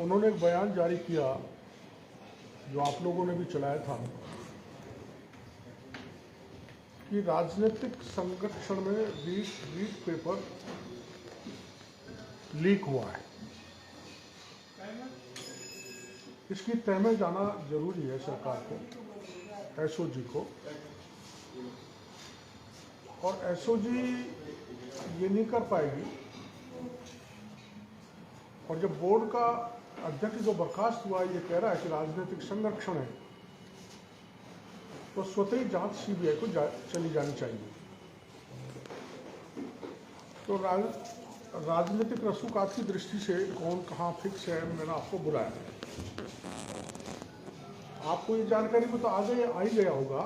उन्होंने एक बयान जारी किया जो आप लोगों ने भी चलाया था कि राजनीतिक संरक्षण में रीट पेपर लीक हुआ है। इसकी तह में जाना जरूरी है सरकार को, एसओजी को। और एसओजी ये नहीं कर पाएगी, और जब बोर्ड का अध्यक्ष जो बर्खास्त हुआ ये कह रहा है कि राजनीतिक संरक्षण है, तो स्वतः ही जांच सीबीआई को चली जानी चाहिए। तो राजनीतिक रसूखात की दृष्टि से कौन कहाँ फिक्स है, मैंने आपको बुलाया। आपको ये जानकारी में तो आगे आ ही गया होगा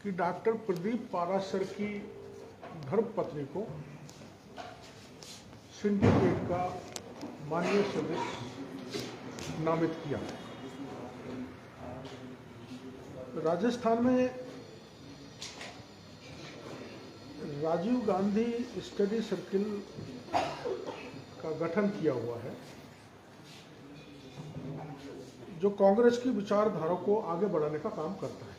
कि डॉक्टर प्रदीप पाराशर की धर्मपत्नी को सिंडिकेट का माननीय सदस्य नामित किया है। राजस्थान में राजीव गांधी स्टडी सर्किल का गठन किया हुआ है, जो कांग्रेस की विचारधारा को आगे बढ़ाने का काम करता है,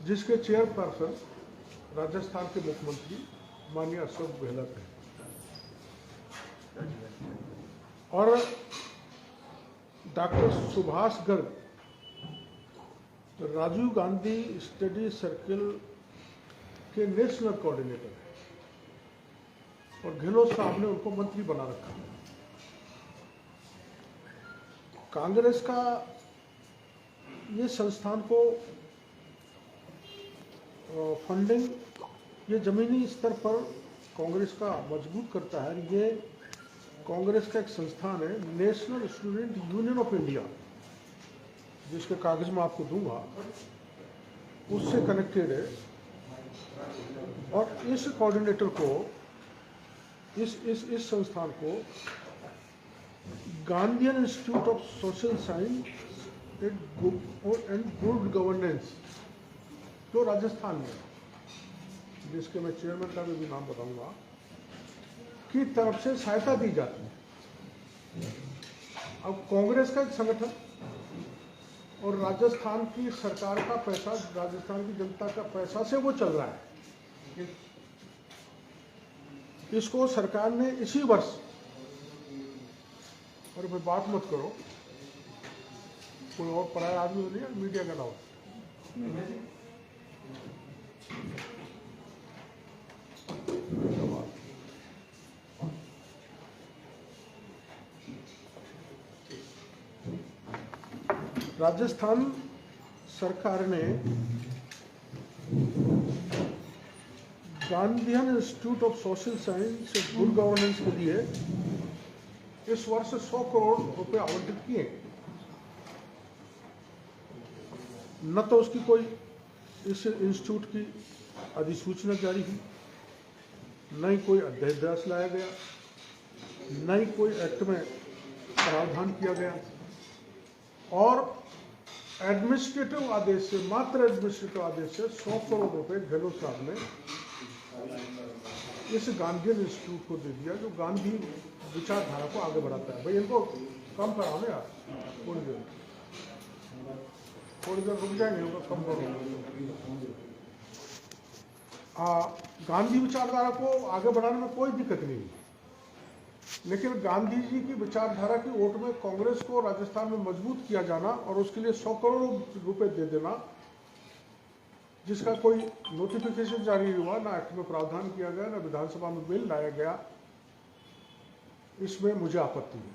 जिसके चेयरपर्सन राजस्थान के मुख्यमंत्री माननीय अशोक गहलोत हैं। और doctor Subhash Garg Rajiv Gandhi study circle के नेशनल कोऑर्डिनेटर हैं, और गहलोत साहब ने उनको मंत्री बना रखा है। कांग्रेस का ये संस्थान को फंडिंग ये जमीनी स्तर पर कांग्रेस का मजबूत करता है। ये कांग्रेस का एक संस्थान है, national student union of India, जिसके कागज में आपको दूंगा, उससे कनेक्टेड है। और इस कोऑर्डिनेटर को, इस संस्थान को Gandhian institute of social science and good governance, जो राजस्थान में, जिसके मैं चेयरमैन का भी नाम बताऊंगा, की तरफ से सहायता दी जाती है। अब कांग्रेस का एक संगठन और राजस्थान की सरकार का पैसा, राजस्थान की जनता का पैसा से वो चल रहा है। इसको सरकार ने इसी वर्ष, और भाई बात मत करो, कोई और पराया आदमी हो नहीं, मीडिया का नाम, राजस्थान सरकार ने Gandhian institute of social science और गुड गवर्नेंस के लिए इस वर्ष 100 करोड़ रुपए आवंटित किए। न तो उसकी कोई इस इंस्टीट्यूट की अधिसूचना जारी हुई, न ही कोई अध्यादेश लाया गया, न ही कोई एक्ट में प्रावधान किया गया। और एडमिनिस्ट्रेटिव आदेश से, मात्र एडमिनिस्ट्रेटिव आदेश से 100 करोड़ रुपए गहलोत साहब ने इस गांधीयन इंस्टीट्यूट को दे दिया, जो गांधी विचारधारा को आगे बढ़ाता है। भाई इनको कम कराओ ना यार, थोड़ी देर रुक जाएंगे, उनको कम करो। गांधी विचारधारा को आगे बढ़ाने में कोई दिक्कत नहीं, लेकिन गांधी जी की विचारधारा की ओट में कांग्रेस को राजस्थान में मजबूत किया जाना और उसके लिए 100 करोड़ रुपए दे देना, जिसका कोई नोटिफिकेशन जारी नहीं हुआ, ना एक्ट में प्रावधान किया गया, ना विधानसभा में बिल लाया गया, इसमें मुझे आपत्ति है।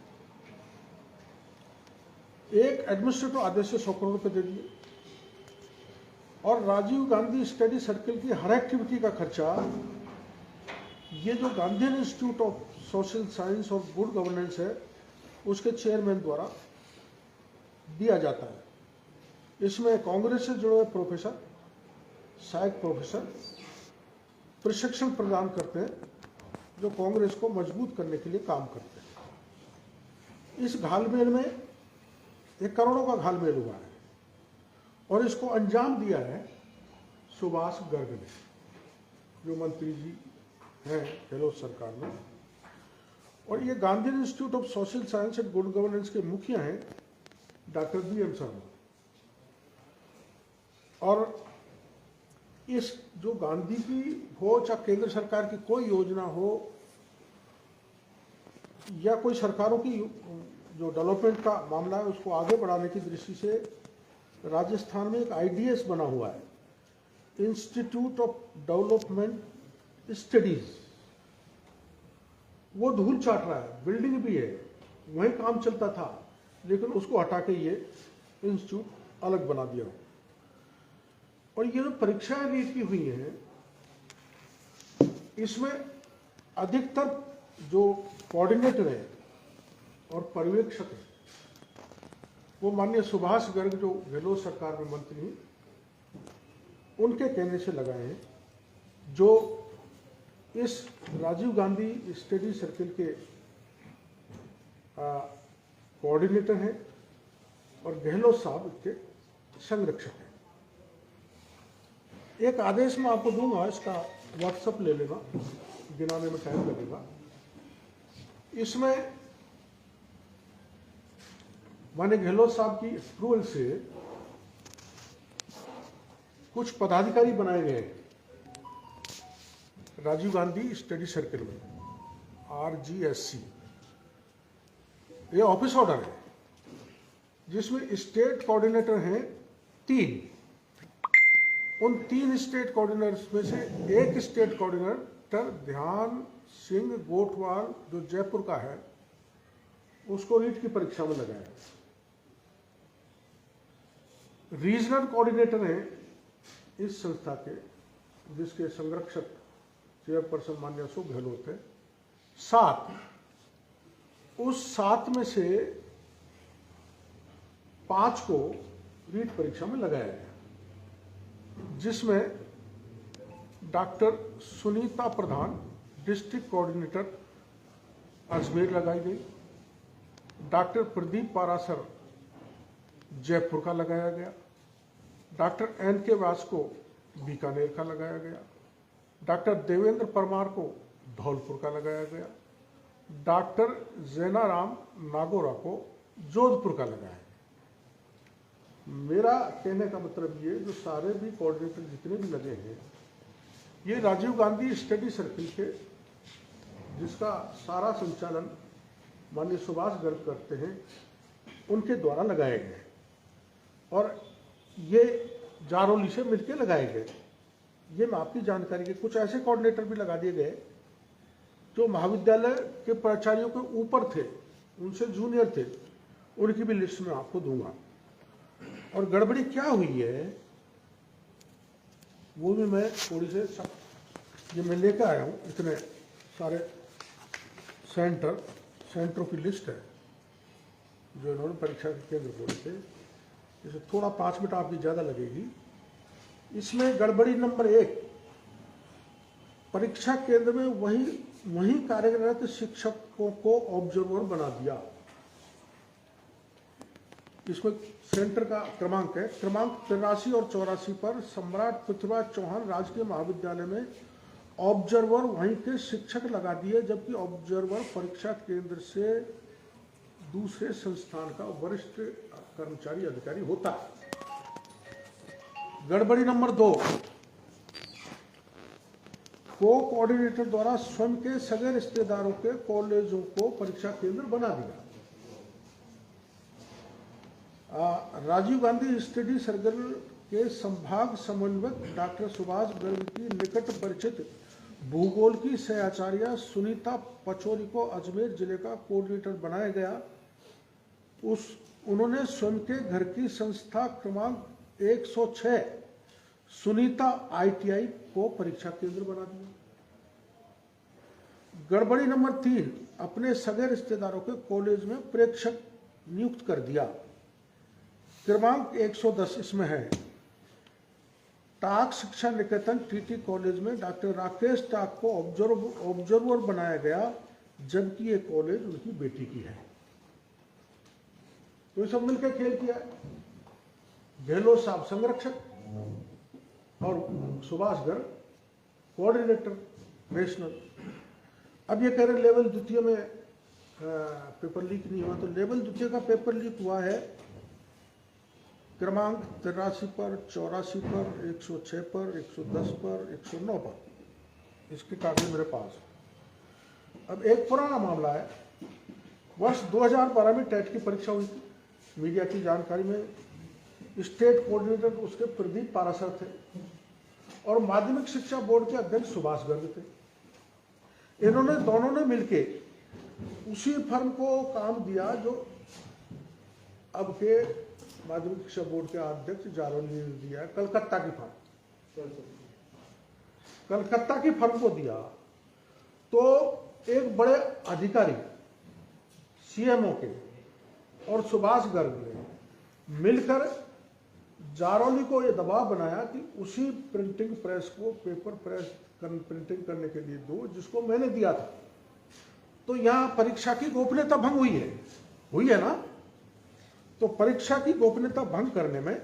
एक एडमिनिस्ट्रेटिव आदेश से 100 करोड़ रुपए दे दिए, और राजीव गांधी स्टडी सर्किल की हर एक्टिविटी का खर्चा ये जो Gandhian institute of social science और गुड गवर्नेंस है, उसके चेयरमैन द्वारा दिया जाता है। इसमें कांग्रेस से जुड़े हुए प्रोफेसर, सहायक प्रोफेसर प्रशिक्षण प्रदान करते हैं, जो कांग्रेस को मजबूत करने के लिए काम करते हैं। इस घालमेल में एक करोड़ों का घालमेल हुआ है, और इसको अंजाम दिया है सुभाष गर्ग ने, जो मंत्री जी हैं गहलोत सरकार में। और और ये Gandhi institute of social science and good governance के मुखिया हैं डॉक्टर BM शर्मा। और इस जो गांधी की हो चाहे केंद्र सरकार की कोई योजना हो या कोई सरकारों की जो डेवलपमेंट का मामला है उसको आगे बढ़ाने की दृष्टि से राजस्थान में एक IDS बना हुआ है, इंस्टीट्यूट ऑफ डेवलपमेंट स्टडीज। वो धूल चाट रहा है, बिल्डिंग भी है, वहीं काम चलता था, लेकिन उसको हटा के ये इंस्टीट्यूट अलग बना दिया। और ये जो परीक्षाएं लीक की हुई हैं, इसमें अधिकतर जो कोऑर्डिनेटर है और पर्यवेक्षक है वो माननीय सुभाष गर्ग जो गहलोत सरकार में मंत्री हैं, उनके कहने से लगाए हैं, जो इस राजीव गांधी स्टडी सर्किल के कोऑर्डिनेटर हैं और गहलोत साहब इसके संरक्षक हैं। एक आदेश मैं आपको दूंगा, इसका व्हाट्सएप ले लेना, गिनाने में टाइम लगेगा। इसमें माननीय गहलोत साहब की अप्रूवल से कुछ पदाधिकारी बनाए गए राजीव गांधी स्टडी सर्किल में, RGSC। ये ऑफिस ऑर्डर है जिसमें स्टेट कोऑर्डिनेटर हैं 3। उन 3 स्टेट कोऑर्डिनेटर्स में से एक स्टेट कोऑर्डिनेटर ध्यान सिंह गोठवाल जो जयपुर का है, उसको रीट की परीक्षा में लगाया। रीजनल कोऑर्डिनेटर हैं इस संस्था के, जिसके संरक्षक चेयरपर्सन माननीय अशोक गहलोत है, 7। उस 7 में से 5 को रीट परीक्षा में लगाया गया, जिसमें डॉक्टर सुनीता प्रधान डिस्ट्रिक्ट कोऑर्डिनेटर अजमेर लगाई गई, डॉक्टर प्रदीप पारासर जयपुर का लगाया गया, डॉक्टर NK व्यास को बीकानेर का लगाया गया, डॉक्टर देवेंद्र परमार को धौलपुर का लगाया गया, डॉक्टर जैनाराम नागोरा को जोधपुर का लगाया गया। मेरा कहने का मतलब ये, जो सारे भी कोऑर्डिनेटर जितने भी लगे हैं, ये राजीव गांधी स्टडी सर्किल के, जिसका सारा संचालन माननीय सुभाष गर्ग करते हैं, उनके द्वारा लगाए गए और ये जारौली से मिलकर लगाए गए। ये मैं आपकी जानकारी के कुछ ऐसे कोऑर्डिनेटर भी लगा दिए गए जो महाविद्यालय के प्राचार्यों के ऊपर थे, उनसे जूनियर थे, उनकी भी लिस्ट में आपको दूंगा। और गड़बड़ी क्या हुई है वो भी मैं थोड़ी से ये मैं लेकर आया हूँ, इतने सारे सेंटरों की लिस्ट है जो इन्होंने परीक्षा के केंद्र खोले थे। इसे थोड़ा 5 मिनट आपकी ज़्यादा लगेगी। इसमें गड़बड़ी नंबर 1, परीक्षा केंद्र में वही कार्यरत शिक्षकों को ऑब्जर्वर बना दिया। इसमें सेंटर का क्रमांक है, क्रमांक 83 और 84 पर सम्राट पृथ्वीराज चौहान राजकीय महाविद्यालय में ऑब्जर्वर वहीं के शिक्षक लगा दिए, जबकि ऑब्जर्वर परीक्षा केंद्र से दूसरे संस्थान का वरिष्ठ कर्मचारी अधिकारी होता है। गड़बड़ी नंबर 2, कोऑर्डिनेटर द्वारा स्वयं के सगे रिश्तेदारों के कॉलेजों को परीक्षा केंद्र बना दिया। राजीव गांधी स्टडी सर्किल के संभाग समन्वयक डॉक्टर सुभाष गर्ग की निकट परिचित भूगोल की सहआचार्य सुनीता पचौरी को अजमेर जिले का कोऑर्डिनेटर बनाया गया। उन्होंने स्वयं के घर की संस्था क्रमांक 106 सुनीता ITI को परीक्षा केंद्र बना दिया। गड़बड़ी नंबर 3, अपने सगे रिश्तेदारों के कॉलेज में प्रेक्षक नियुक्त कर दिया। क्रमांक 110 इसमें है, टाक शिक्षा निकेतन TT कॉलेज में डॉक्टर राकेश टाक को ऑब्जर्वर बनाया गया, जबकि ये कॉलेज उनकी बेटी की है। तो ये सब मिलकर खेल किया है। गहलोत साहब संरक्षक और सुभाष गर्ग कोऑर्डिनेटर नेशनल। अब ये कह रहे लेवल द्वितीय में पेपर लीक नहीं हुआ। तो लेवल द्वितीय का पेपर लीक हुआ है क्रमांक 83 पर, 84 पर, 106 पर, 110 पर, 109 पर। इसके कागज मेरे पास। अब एक पुराना मामला है, वर्ष 2012 में टेट की परीक्षा हुई थी। मीडिया की जानकारी में स्टेट कोऑर्डिनेटर उसके प्रदीप पारासर थे और माध्यमिक शिक्षा बोर्ड के अध्यक्ष सुभाष गर्ग थे। इन्होंने दोनों ने मिलके उसी फर्म को काम दिया जो अब के माध्यमिक शिक्षा बोर्ड के अध्यक्ष जारोली ने दिया, कलकत्ता की फर्म, कलकत्ता की फर्म को दिया। तो एक बड़े अधिकारी सीएमओ के और सुभाष गर्ग ने मिलकर जारोली को यह दबाव बनाया कि उसी प्रिंटिंग प्रेस को पेपर प्रेस प्रिंटिंग करने के लिए दो जिसको मैंने दिया था। तो यहां परीक्षा की गोपनीयता भंग हुई है ना। तो परीक्षा की गोपनीयता भंग करने में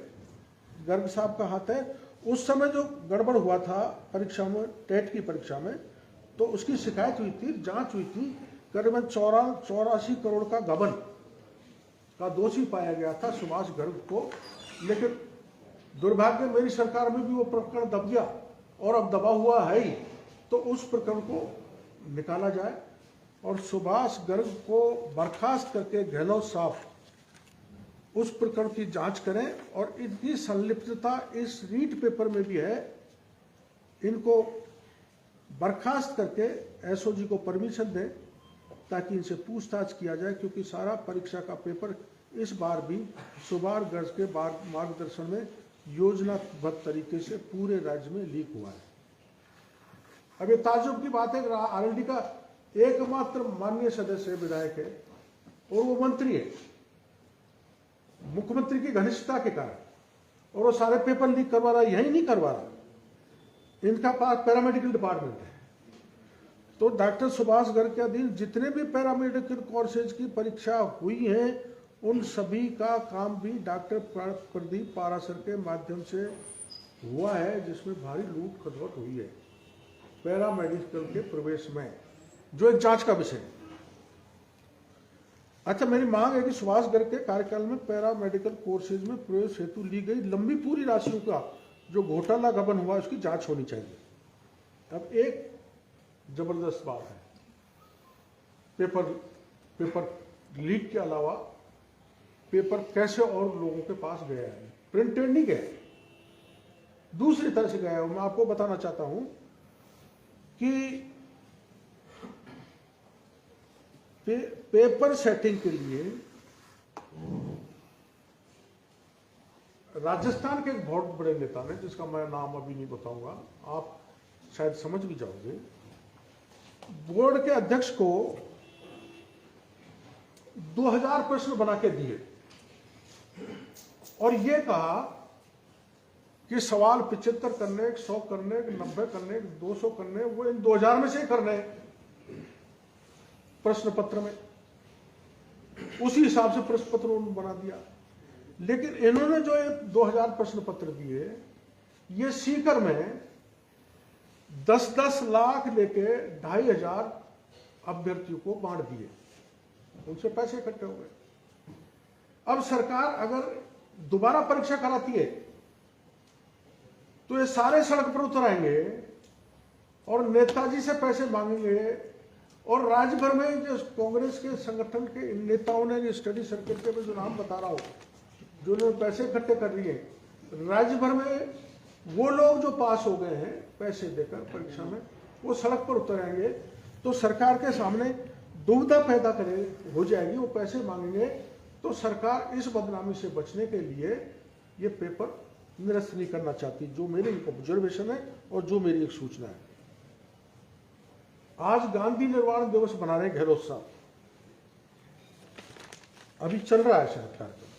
गर्ग साहब का हाथ है। उस समय जो गड़बड़ हुआ था परीक्षा में, टेट की परीक्षा में, तो उसकी शिकायत हुई थी, जांच हुई थी। करीबन 84 करोड़ का गबन का दोषी पाया गया था सुभाष गर्ग को। लेकिन दुर्भाग्य मेरी सरकार में भी वो प्रकरण दब गया और अब दबा हुआ है ही। तो उस प्रकरण को निकाला जाए और सुभाष गर्ग को बर्खास्त करके गहलोत साहब उस प्रकरण की जांच करें। और इनकी संलिप्तता इस रीट पेपर में भी है, इनको बर्खास्त करके एसओजी को परमिशन दें ताकि इनसे पूछताछ किया जाए, क्योंकि सारा परीक्षा का पेपर इस बार भी सुभाष गर्ग के मार्गदर्शन में योजनाबद्ध तरीके से पूरे राज्य में लीक हुआ है। अब ये ताज्जुब की बात है कि आरएलडी का एकमात्र माननीय सदस्य विधायक है और वो मंत्री है, मुख्यमंत्री की घनिष्ठता के कारण, और वो सारे पेपर लीक करवा रहा है। यही नहीं करवा रहा, इनका पास पैरामेडिकल डिपार्टमेंट है। तो डॉक्टर सुभाष गर्ग के अधीन जितने भी पैरामेडिकल कोर्सेज की परीक्षा हुई है उन सभी का काम भी डॉक्टर प्रदीप पारासर के माध्यम से हुआ है, जिसमें भारी लूट खसोट हुई है पैरामेडिकल के प्रवेश में, जो एक जांच का विषय है। अच्छा, मेरी मांग है कि सुभाष गर्ग के कार्यकाल में पैरामेडिकल कोर्सेज में प्रवेश हेतु ली गई लंबी पूरी राशियों का जो घोटाला गबन हुआ उसकी जांच होनी चाहिए। अब एक जबरदस्त बात है, पेपर लीक के अलावा पेपर कैसे और लोगों के पास गया है, प्रिंटेड नहीं गया, दूसरी तरह से गया है। मैं आपको बताना चाहता हूं कि पेपर सेटिंग के लिए राजस्थान के एक बहुत बड़े नेता ने, जिसका मैं नाम अभी नहीं बताऊंगा, आप शायद समझ भी जाओगे, बोर्ड के अध्यक्ष को 2000 प्रश्न बना के दिए और यह कहा कि सवाल 75 करने, 100 करने, 90 करने, 200 करने, वो इन 2000 में से ही करने प्रश्न पत्र में। उसी हिसाब से प्रश्न पत्र उन्होंने बना दिया। लेकिन इन्होंने जो 2000 प्रश्न पत्र दिए, ये सीकर में 10-10 लाख लेके 2500 अभ्यर्थियों को बांट दिए, उनसे पैसे इकट्ठे हो गए। अब सरकार अगर दोबारा परीक्षा कराती है तो ये सारे सड़क पर उतर आएंगे और नेताजी से पैसे मांगेंगे। और राज्य भर में जो कांग्रेस के संगठन के इन नेताओं ने स्टडी सर्किल के जो नाम बता रहा हूं, जो उन्होंने पैसे इकट्ठे कर लिए, राज्य भर में वो लोग जो पास हो गए हैं पैसे देकर परीक्षा में, वो सड़क पर उतर आएंगे। तो सरकार के सामने दुविधा पैदा हो जाएगी, वो पैसे मांगेंगे। तो सरकार इस बदनामी से बचने के लिए ये पेपर निरस्त नहीं करना चाहती, जो मेरी ऑब्जर्वेशन है और जो मेरी एक सूचना है। आज गांधी निर्वाण दिवस मना रहे गहलोत साहब, अभी चल रहा है शायद कार्यक्रम,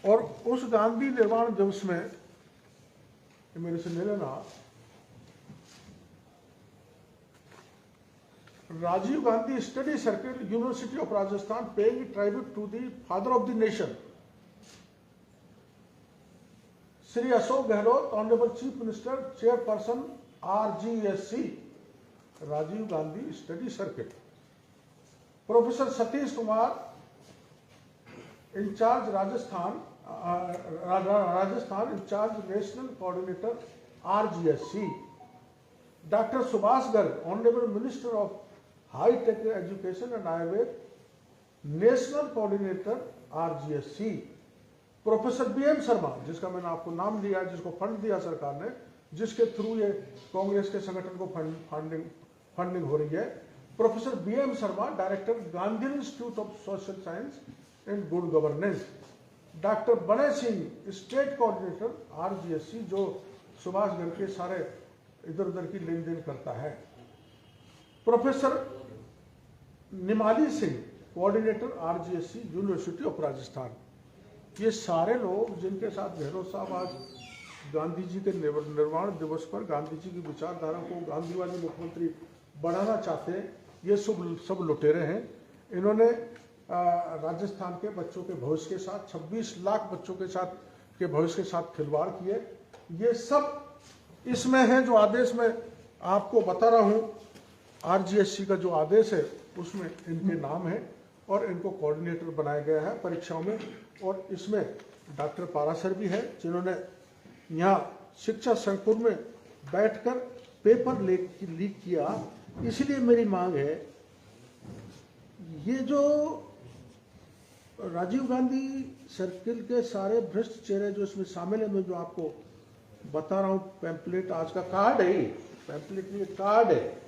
और उस गांधी निर्वाण दिवस में मेरे से ले लेना, Rajiv Gandhi study circle, university of Rajasthan paying tribute to the father of the nation Shri Ashok Gehlot, honourable chief minister, chairperson RGSC, Rajiv Gandhi study circuit. Professor Satish Kumar, incharge Rajasthan, incharge national coordinator RGSC, doctor Subhash Garg, honourable minister of high tech education and Ayurveda, national coordinator RGSC, professor BM Sharma, जिसका मैंने आपको नाम दिया, जिसको fund दिया सरकार ने, जिसके थ्रू ये कांग्रेस के संगठन को फंडिंग हो रही है, professor BM Sharma, director Gandhi institute of social science and good governance, doctor बनय सिंह, स्टेट कोऑर्डिनेटर RGSC, जो सुभाष गर्ग के सारे इधर उधर की लेन देन करता है, professor Nimali Singh, coordinator RGSC, university of Rajasthan. ये सारे लोग जिनके साथ गहलोत साहब आज गांधी जी के निर्वाण दिवस पर गांधी जी की विचारधारा को गांधीवादी मुख्यमंत्री बढ़ाना चाहते हैं, ये सब लुटेरे हैं। इन्होंने राजस्थान के बच्चों के भविष्य के साथ, 26 लाख बच्चों के साथ के भविष्य के साथ खिलवाड़ किए। ये सब इसमें है जो आदेश में आपको बता रहा हूँ, RGSC का जो आदेश है उसमें इनके नाम है और इनको कोऑर्डिनेटर बनाया गया है परीक्षाओं में। और इसमें डॉक्टर पारासर भी है, जिन्होंने यहाँ शिक्षा संकुल में बैठकर पेपर लीक किया। इसलिए मेरी मांग है, ये जो राजीव गांधी सर्किल के सारे भ्रष्ट चेहरे जो इसमें शामिल है, मैं जो आपको बता रहा हूँ, पैम्पलेट आज का कार्ड है, पैम्पलेट नहीं कार्ड है,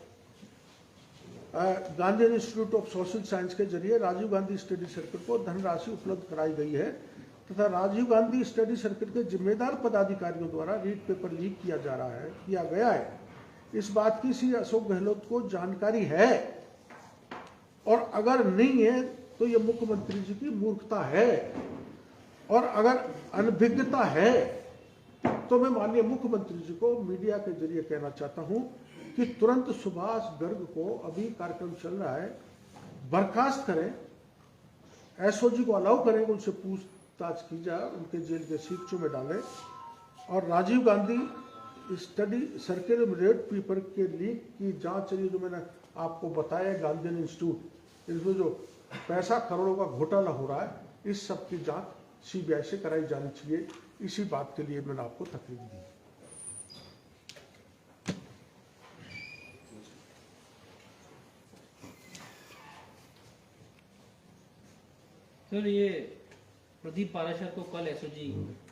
Gandhi institute of social science के जरिए राजीव गांधी स्टडी सर्किल को धनराशि उपलब्ध कराई गई है तथा राजीव गांधी स्टडी सर्किल के जिम्मेदार पदाधिकारियों द्वारा रीड पेपर लीक किया गया है। इस बात की श्री अशोक गहलोत को जानकारी है, और अगर नहीं है तो ये मुख्यमंत्री जी की मूर्खता है, और अगर अनभिज्ञता है तो मैं माननीय मुख्यमंत्री जी को मीडिया के जरिए कहना चाहता हूं कि तुरंत सुभाष गर्ग को, अभी कार्यक्रम चल रहा है, बर्खास्त करें, SOG को अलाउ करें, उनसे पूछताछ की जाए, उनके जेल के सीटों में डालें, और Rajiv Gandhi study circle red paper के लीक की जांच चलिए, जो मैंने आपको बताया गांधी इंस्टीट्यूट, इसमें जो पैसा करोड़ों का घोटाला हो रहा है, इस सब की जांच CBI से कराई जानी चाहिए। इसी बात के लिए मैंने आपको तकलीफ दी। सर, ये प्रदीप पाराशर को कल SOG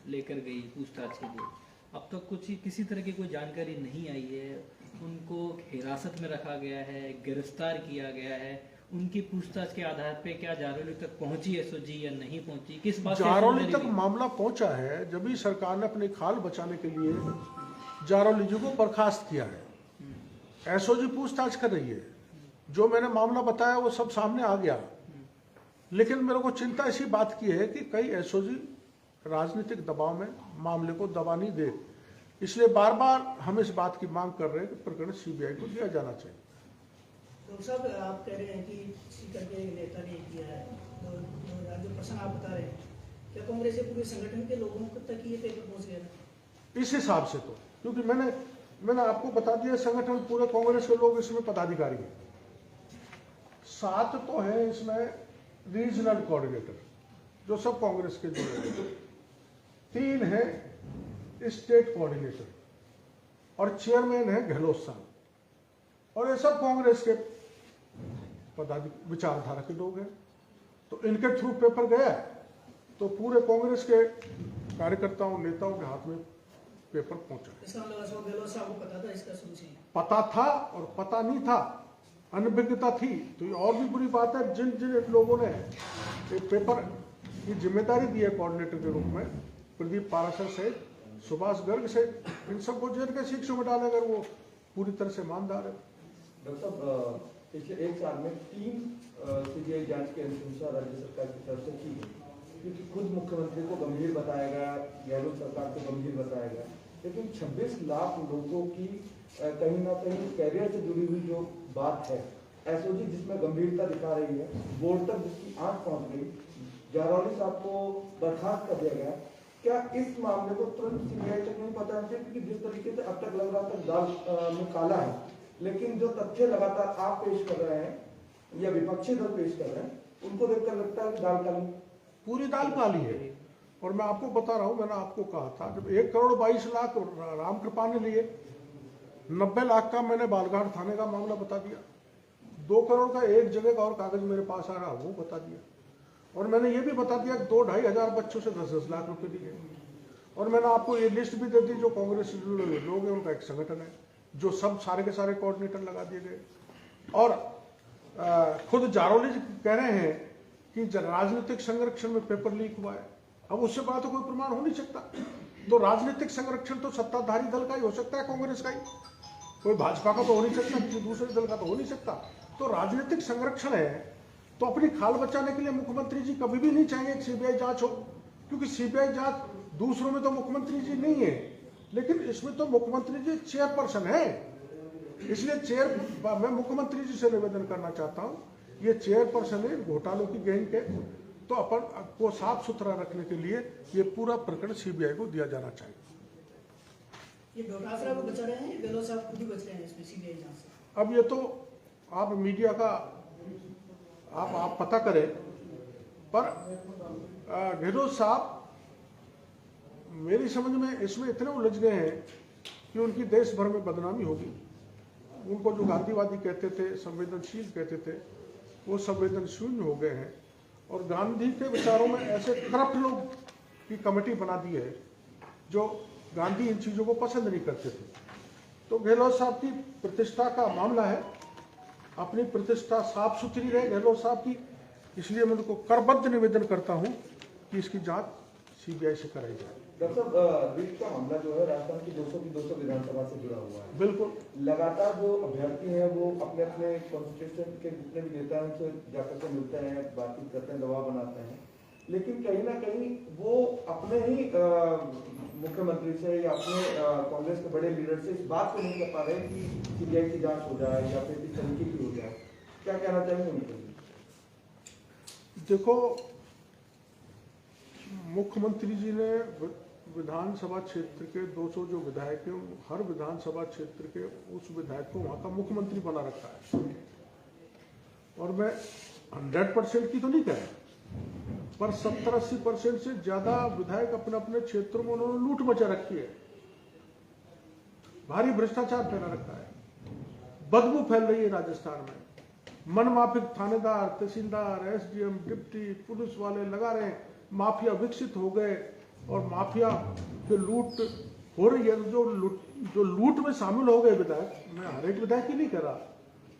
लेकर गई पूछताछ के लिए, अब तक किसी तरह की कोई जानकारी नहीं आई है। उनको हिरासत में रखा गया है, गिरफ्तार किया गया है, उनकी पूछताछ के आधार पे क्या जारौली तक पहुंची SOG या नहीं पहुंची, किस बात जारौली तक मामला पहुंचा है जब ही सरकार ने अपनी खाल बचाने के लिए जारौली जी को बर्खास्त किया है। SOG पूछताछ कर रही है, जो मैंने मामला बताया वो सब सामने आ गया, लेकिन मेरे को चिंता इसी बात की है कि कई SOG राजनीतिक दबाव में मामले को दबा नहीं दे, इसलिए बार बार हम इस बात की मांग कर रहे हैं कि प्रकरण CBI को दिया जाना चाहिए। तो साहब, आप कह रहे हैं कि सीकर के नेता ने किया है, तो जो प्रश्न आप बता रहे हैं, क्या कांग्रेस के पूरे संगठन के लोगों तक ये पेपर पहुंच गया? इस हिसाब से तो, क्योंकि मैंने आपको बता दिया, संगठन पूरे कांग्रेस के लोग इसमें पदाधिकारी हैं। 7 तो है इसमें रीजनल कोऑर्डिनेटर, जो सब कांग्रेस के जुड़े हैं, 3 है स्टेट कोऑर्डिनेटर, और चेयरमैन है गहलोत साहब, और ये सब कांग्रेस के विचारधारा के लोग हैं। तो इनके थ्रू पेपर गया तो पूरे कांग्रेस के कार्यकर्ताओं नेताओं के हाथ में पेपर पहुंचा। इसका मतलब अशोक गहलोत साहब को पता था इसका शुरू से? पता था और पता नहीं था, अनभिज्ञता थी। तो ये और भी बुरी बात है, जिन जिन लोगों ने पेपर की जिम्मेदारी दी है कोऑर्डिनेटर के रूप में, प्रदीप पाराशर से, सुभाष गर्ग से, इन सबको जेल के शिक्षों में डाले अगर वो पूरी तरह से ईमानदार है। डॉक्टर साहब, पिछले 1 साल में 3 CBI जांच की अनुशंसा राज्य सरकार की तरफ से की गई, क्योंकि खुद मुख्यमंत्री को गंभीर बताया गया, गहलोत सरकार को गंभीर बताया गया, लेकिन 26 लाख लोगों की कहीं ना कहीं कैरियर से जुड़ी हुई जो बात है, SOG जिसमें गंभीरता दिखा रही है, बोर्ड तक जिसकी आंख पहुंच गई, जारौली साहब को बर्खास्त कर दिया गया, क्या इस मामले को तुरंत CBI तक नहीं पता चाहिए? क्योंकि जिस तरीके से अब तक लग रहा था दाल में काला है, लेकिन जो तथ्य लगातार आप पेश कर रहे हैं या विपक्षी दल पेश कर रहे हैं, उनको देखकर लगता है कि दाल काली। पूरी दाल काली है। और मैं आपको बता रहा हूं, मैंने आपको कहा था जब 1,22,00,000 रामकृपा ने लिए, 90 लाख का मैंने बालघाट थाने का मामला बता दिया, 2 करोड़ का एक जगह का और कागज मेरे पास आ रहा वो बता दिया, और मैंने ये भी बता दिया कि 2-2.5 हजार बच्चों से 10-10 लाख रुपए दिए। और मैंने आपको ये लिस्ट भी दे दी जो कांग्रेस लोग हैं, उनका एक संगठन है जो सब सारे के सारे कोऑर्डिनेटर लगा दिए गए। और खुद जारोली जी कह रहे हैं कि राजनीतिक संरक्षण में पेपर लीक हुआ है। अब उससे बड़ा तो कोई प्रमाण हो नहीं सकता। तो राजनीतिक संरक्षण तो सत्ताधारी दल का ही हो सकता है, कांग्रेस का ही, कोई भाजपा का तो हो नहीं सकता, किसी दूसरे दल का तो हो नहीं सकता। तो राजनीतिक संरक्षण है तो अपनी खाल बचाने के लिए मुख्यमंत्री जी कभी भी नहीं चाहेंगे कि सीबीआई जांच हो, क्योंकि सीबीआई जांच दूसरों में तो मुख्यमंत्री जी नहीं है, लेकिन इसमें तो मुख्यमंत्री जी चेयरपर्सन है। इसलिए मैं मुख्यमंत्री जी से निवेदन करना चाहता हूं, ये चेयरपर्सन है घोटालों की गैंग के, तो अपन को साफ सुथरा रखने के लिए ये पूरा प्रकरण सीबीआई को दिया जाना चाहिए। ये डोटासरा को बचा रहे हैं या गहलोत साहब खुद ही बच रहे हैं इसमें सीबीआई जांच से? अब ये तो आप मीडिया का आप पता करें, पर गहलोत साहब मेरी समझ में इसमें इतने उलझ गए हैं कि उनकी देश भर में बदनामी होगी। उनको जो गांधीवादी कहते थे, संवेदनशील कहते थे, वो संवेदनशील हो गए हैं, और गांधी के विचारों में ऐसे करप्ट लोग की कमेटी बना दी है जो गांधी इन चीज़ों को पसंद नहीं करते थे। तो गहलोत साहब की प्रतिष्ठा का मामला है, अपनी प्रतिष्ठा साफ सुथरी रहे गहलोत साहब की, इसलिए मैं उनको करबद्ध निवेदन करता हूं कि इसकी जांच सीबीआई से कराई जाए। डॉक्टर साहब, रीट का मामला जो है राजस्थान की 200 की 200 विधानसभा से जुड़ा हुआ है। बिल्कुल, लगातार जो अभ्यर्थी हैं वो अपने अपने कॉन्स्टिट्यूशन के जितने भी नेता हैं उनसे जाकर के मिलते हैं, बातचीत करते हैं, दबाव बनाते हैं, लेकिन कहीं ना कहीं वो अपने ही मुख्यमंत्री से या अपने कांग्रेस के बड़े लीडर से इस बात को नहीं कर पा रहे कि सीबीआई की जांच हो जाए या फिर इस तरीके की हो जाए। क्या कहना चाहेंगे उनको? देखो, मुख्यमंत्री जी ने विधानसभा क्षेत्र के 200 जो विधायक हैं, हर विधानसभा क्षेत्र के उस विधायक को वहां का मुख्यमंत्री बना रखा है। और मैं 100% की तो नहीं कह रहा, पर 70-80% से ज्यादा विधायक अपने अपने क्षेत्रों में उन्होंने लूट मचा रखी है, भारी भ्रष्टाचार फैला रखा है, बदबू फैल रही है राजस्थान में, मनमाफिक थानेदार, तहसीलदार, एसडीएम, डिप्टी पुलिस वाले लगा रहे हैं, माफिया विकसित हो गए, और माफिया जो लूट हो रही है, जो लूट में शामिल हो गए विधायक, मैं हर एक विधायक ही नहीं कह रहा,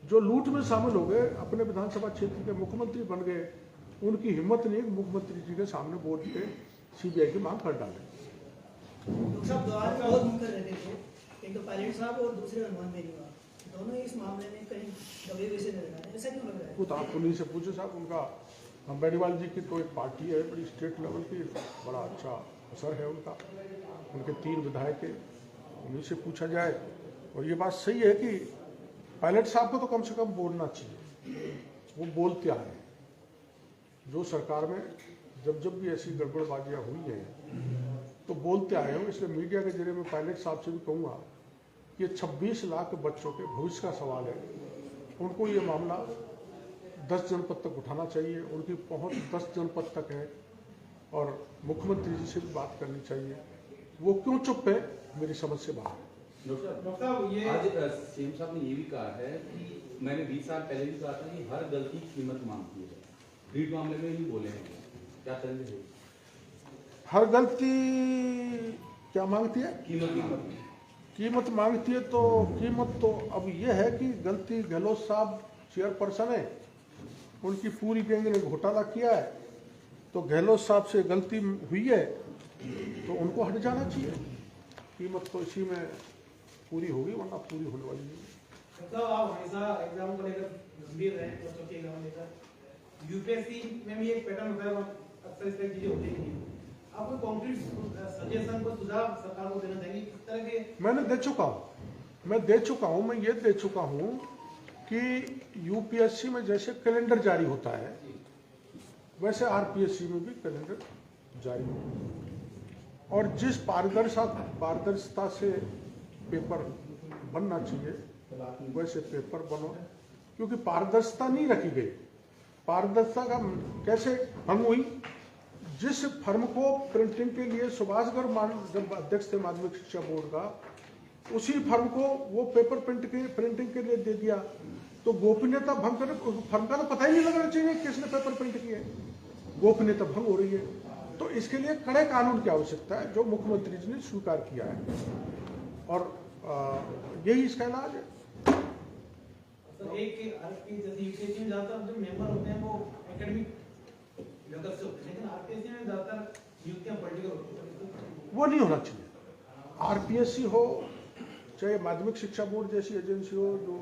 जो लूट में शामिल हो गए, अपने विधानसभा क्षेत्र के मुख्यमंत्री बन गए, उनकी हिम्मत नहीं मुख्यमंत्री जी के सामने बोल के सीबीआई की मांग कर डाले। डॉक्टर साहब, दो आदमी बहुत मुखर रहते थे, एक तो पायलट साहब और दूसरे हनुमान बेनीवाल, दोनों ही इस मामले में कहीं दबे हुए से नजर आ रहे हैं, ऐसा क्यों लग रहा है? वो तो आप उन्हीं से पूछे साहब, उनका बेनीवाल जी की तो एक पार्टी है बड़ी स्टेट लेवल की, बड़ा अच्छा असर है उनका, उनके 3 विधायक है, उन्हीं से पूछा जाए। और ये बात सही है कि पायलट साहब को तो कम से कम बोलना चाहिए, वो बोलते आए हैं। जो सरकार में जब भी ऐसी गड़बड़बाजियाँ हुई हैं तो बोलते आए हो, इसलिए मीडिया के जरिए मैं पायलट साहब से भी कहूँगा कि ये 26 लाख बच्चों के भविष्य का सवाल है, उनको ये मामला 10 जनपद तक उठाना चाहिए, उनकी पहुंच 10 जनपद तक है, और मुख्यमंत्री जी से भी बात करनी चाहिए। वो क्यों चुप है, मेरी समझ से बाहर है। डॉक्टर साहब, ये आज सीएम साहब ने ये भी कहा है कि मैंने 20 साल पहले भी कहा था कि हर गलती की कीमत मांगती है, रीट मामले में ही बोले हैं, क्या करेंगे? हर गलती क्या मांगती है? कीमत मांगती है। तो कीमत तो अब ये है कि गलती गहलोत साहब चेयरपर्सन है, उनकी पूरी गैंग ने घोटाला किया है, तो गहलोत साहब से गलती हुई है तो उनको हट जाना चाहिए। कीमत तो इसी में पूरी होगी, वरना पूरी होने वाली नहीं। मतलब आप हमेशा एग्जाम को लेकर गंभीर रहे, बच्चों के एग्जाम लेकर। यूपीएससी में भी एक पैटर्न होता है, अक्सर इस तरह की चीजें होती नहीं है। आप कोई कॉन्क्रीट सजेशन को सुझाव सरकार को देना चाहेंगे किस तरह के? मैं दे चुका हूँ, मैं ये दे चुका हूँ कि यूपीएससी में जैसे कैलेंडर जारी होता है, वैसे आरपीएससी में भी कैलेंडर जारी हो, और जिस पारदर्शिता से पेपर बनना चाहिए वैसे पेपर बनो, क्योंकि पारदर्शिता नहीं रखी गई। पारदर्शिता का कैसे भंग हुई? जिस फर्म को प्रिंटिंग के लिए सुभाष गर्ग जब अध्यक्ष थे माध्यमिक शिक्षा बोर्ड का, उसी फर्म को वो पेपर प्रिंटिंग के लिए दे दिया, तो गोपनीयता भंग कर फर्म का तो पता ही नहीं लगना चाहिए किसने पेपर प्रिंट किया है। गोपनीयता भंग हो रही है, तो इसके लिए कड़े कानून की आवश्यकता है, जो मुख्यमंत्री जी ने स्वीकार किया है, और यही इसका इलाज है। तो एक आरपी जैसे यूपीएससी में ज्यादातर जो मेंबर होते हैं वो एकेडमिक जगत से होते हैं, लेकिन आरपीएससी में ज्यादातर नियुक्तियां पॉलिटिकल होती हैं। वो नहीं होना चाहिए। आरपीएससी हो चाहे माध्यमिक शिक्षा बोर्ड जैसी एजेंसी हो, जो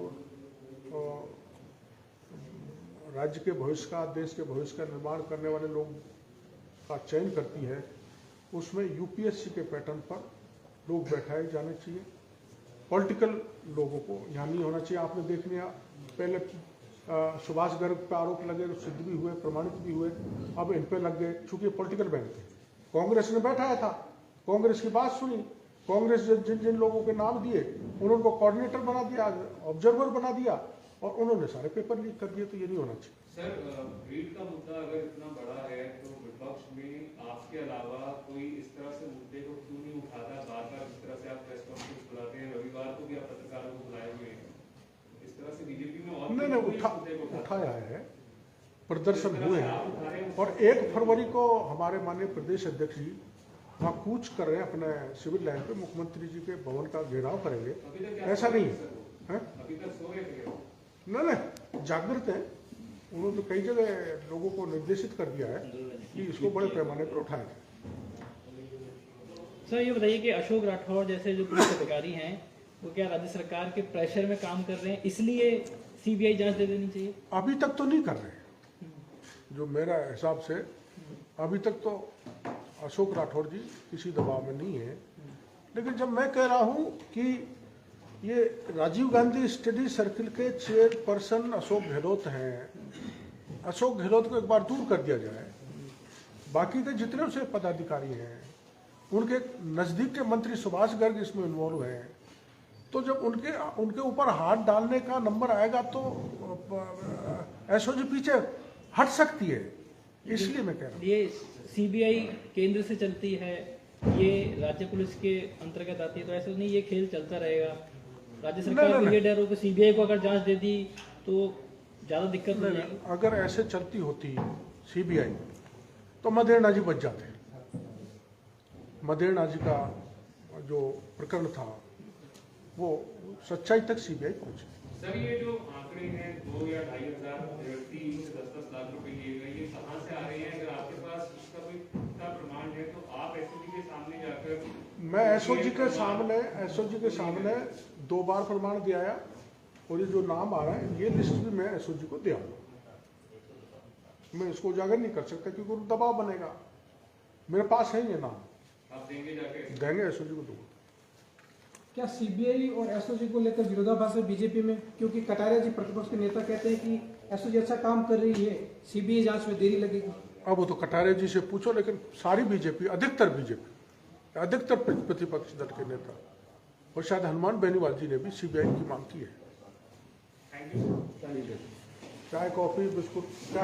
राज्य के भविष्य का, देश के भविष्य का निर्माण करने वाले लोग का चयन करती है, उसमें यूपीएससी के पैटर्न पर लोग बैठाए जाने चाहिए। पॉलिटिकल लोगों को यहाँ नहीं होना चाहिए। आपने देख लिया पहले सुभाष गर्ग पर आरोप लगे, सिद्ध भी हुए, प्रमाणित भी हुए, अब इन पे लग गए, चूंकि पॉलिटिकल बैंक थे। कांग्रेस ने बैठाया था, कांग्रेस की बात सुनी, कांग्रेस जिन जिन लोगों के नाम दिए उनको कोऑर्डिनेटर बना दिया, ऑब्जर्वर बना दिया, और उन्होंने सारे पेपर लीक कर दिए। तो ये नहीं होना चाहिए। सर, रीट का मुद्दा अगर इतना बड़ा है तो विपक्ष में आपके अलावा कोई इस तरह से मुद्दे को क्यों नहीं उठाता? बार बार इस तरह से आप प्रेस कॉन्फ्रेंस बुलाते हैं, रविवार को भी आप पत्रकारों को बुलाए हुए हैं, इस तरह से बीजेपी में और मैंने उठाया है, प्रदर्शन हुए हैं, और 1 फरवरी को हमारे माननीय प्रदेश अध्यक्ष जी वहाँ कूच कर रहे हैं अपने सिविल लाइन पे, मुख्यमंत्री जी के भवन का घेराव करेंगे। ऐसा नहीं है, अभी तक सो रहे थे? नहीं, जागृत हैं। उन्होंने तो कई जगह लोगों को निर्देशित कर दिया है कि इसको बड़े पैमाने पर उठाएं। सर ये बताइए कि अशोक राठौर जैसे जो पुलिस अधिकारी हैं, वो क्या राज्य सरकार के प्रेशर में काम कर रहे हैं, इसलिए सीबीआई जांच दे देनी चाहिए? अभी तक तो नहीं कर रहे, जो मेरा हिसाब से अभी तक तो अशोक राठौर जी किसी दबाव में नहीं है। लेकिन जब मैं कह रहा हूं कि ये राजीव गांधी स्टडी सर्किल के चेयरपर्सन अशोक गहलोत हैं, अशोक गहलोत को एक बार दूर कर दिया जाए, बाकी के जितने उसे पदाधिकारी हैं, उनके नज़दीक के मंत्री सुभाष गर्ग इसमें इन्वॉल्व हैं, तो जब उनके ऊपर हाथ डालने का नंबर आएगा तो एसओजी पीछे हट सकती है। इसलिए मैं कह रहा हूँ ये सीबीआई केंद्र से चलती है, ये राज्य पुलिस के अंतर्गत आती है, तो ऐसा नहीं ये खेल चलता रहेगा। राज्य सरकार ब्रिगेडियरों को सीबीआई को अगर जांच दे दी तो ज्यादा दिक्कत नहीं आएगी। अगर ऐसे चलती होती सीबीआई तो मदेरणा जी बच जाते। मदेरणा जी का जो प्रकरण था वो सच्चाई तक सीबीआई पहुंची। सर, ये जो आंकड़े हैं 2 या 2,500 व्यक्ति से 10-10 लाख रुपए लिए गए, ये कहाँ से आ रहे हैं? अगर आपके पास इसका कोई पुख्ता प्रमाण है तो आप एसओजी के सामने जाकर। मैं एसओजी के सामने 2 बार प्रमाण दिया है, और ये जो नाम आ रहा है ये लिस्ट भी मैं एसओजी को दे आऊंगा। मैं इसको उजागर नहीं कर सकता क्योंकि दबाव बनेगा। मेरे पास है ये नाम, आप देंगे जाके? देंगे, एसओजी को दूंगा। क्या सीबीआई और एसओजी को लेकर विरोधाभास है बीजेपी में? क्योंकि कटारिया जी प्रतिपक्ष के नेता कहते हैं कि एसओजी अच्छा काम कर रही है, सीबीआई जांच में देरी लगेगी। अब वो तो कटारिया जी से पूछो, लेकिन सारी बीजेपी, अधिकतर प्रतिपक्ष दल के नेता और शायद हनुमान बेनीवाल जी ने भी सीबीआई की मांग की है। Thank you. चाय, कॉफी, बिस्कुट, चाय।